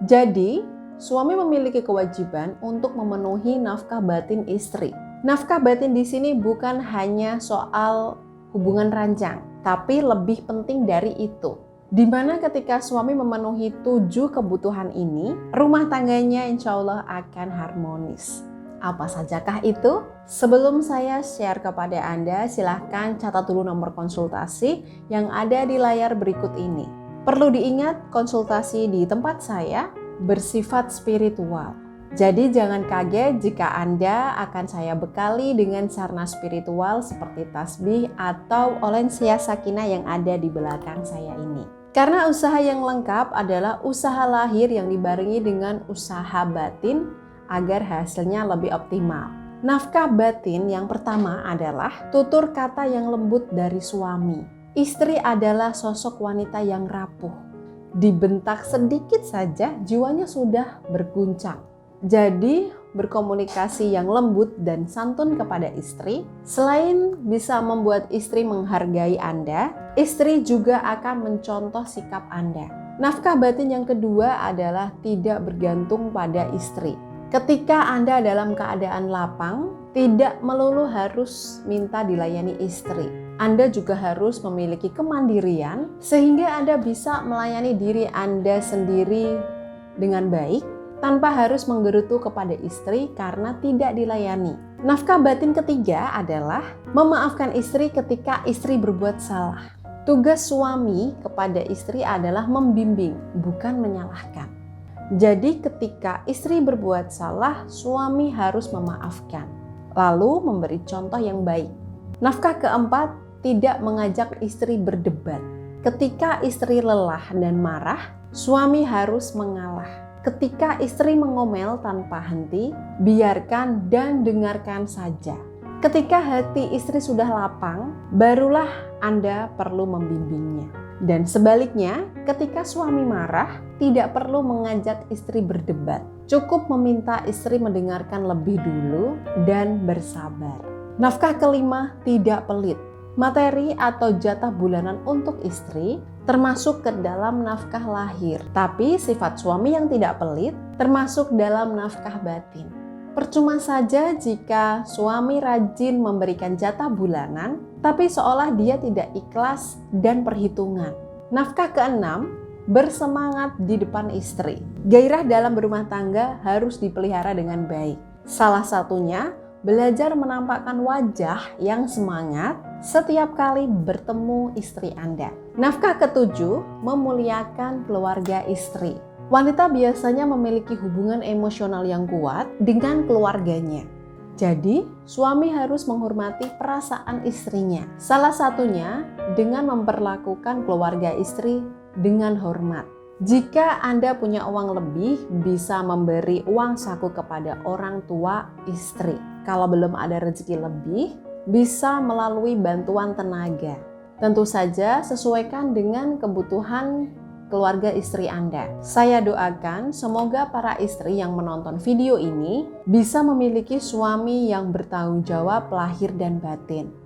Jadi, suami memiliki kewajiban untuk memenuhi nafkah batin istri. Nafkah batin di sini bukan hanya soal hubungan ranjang, tapi lebih penting dari itu. Di mana ketika suami memenuhi 7 kebutuhan ini, rumah tangganya insya Allah akan harmonis. Apa sajakah itu? Sebelum saya share kepada Anda, silahkan catat dulu nomor konsultasi yang ada di layar berikut ini. Perlu diingat, konsultasi di tempat saya bersifat spiritual. Jadi jangan kaget jika Anda akan saya bekali dengan sarana spiritual seperti tasbih atau olensia sakinah yang ada di belakang saya ini. Karena usaha yang lengkap adalah usaha lahir yang dibarengi dengan usaha batin agar hasilnya lebih optimal. Nafkah batin yang pertama adalah tutur kata yang lembut dari suami. Istri adalah sosok wanita yang rapuh. Dibentak sedikit saja jiwanya sudah berguncang. Jadi berkomunikasi yang lembut dan santun kepada istri, selain bisa membuat istri menghargai Anda, istri juga akan mencontoh sikap Anda. Nafkah batin yang kedua adalah tidak bergantung pada istri. Ketika Anda dalam keadaan lapang, tidak melulu harus minta dilayani istri. Anda juga harus memiliki kemandirian sehingga Anda bisa melayani diri Anda sendiri dengan baik tanpa harus menggerutu kepada istri karena tidak dilayani. Nafkah batin ketiga adalah memaafkan istri ketika istri berbuat salah. Tugas suami kepada istri adalah membimbing, bukan menyalahkan. Jadi ketika istri berbuat salah, suami harus memaafkan, lalu memberi contoh yang baik. Nafkah keempat, tidak mengajak istri berdebat. Ketika istri lelah dan marah, suami harus mengalah. Ketika istri mengomel tanpa henti, biarkan dan dengarkan saja. Ketika hati istri sudah lapang, barulah Anda perlu membimbingnya. Dan sebaliknya, ketika suami marah, tidak perlu mengajak istri berdebat. Cukup meminta istri mendengarkan lebih dulu dan bersabar. Nafkah kelima, tidak pelit. Materi atau jatah bulanan untuk istri termasuk ke dalam nafkah lahir. Tapi sifat suami yang tidak pelit termasuk dalam nafkah batin. Percuma saja jika suami rajin memberikan jatah bulanan, tapi seolah dia tidak ikhlas dan perhitungan. Nafkah keenam, bersemangat di depan istri. Gairah dalam berumah tangga harus dipelihara dengan baik. Salah satunya, belajar menampakkan wajah yang semangat setiap kali bertemu istri Anda. Nafkah ketujuh, memuliakan keluarga istri. Wanita biasanya memiliki hubungan emosional yang kuat dengan keluarganya. Jadi, suami harus menghormati perasaan istrinya. Salah satunya dengan memperlakukan keluarga istri dengan hormat. Jika Anda punya uang lebih, bisa memberi uang saku kepada orang tua istri. Kalau belum ada rezeki lebih, bisa melalui bantuan tenaga. Tentu saja sesuaikan dengan kebutuhan keluarga istri Anda. Saya doakan semoga para istri yang menonton video ini bisa memiliki suami yang bertanggung jawab lahir dan batin.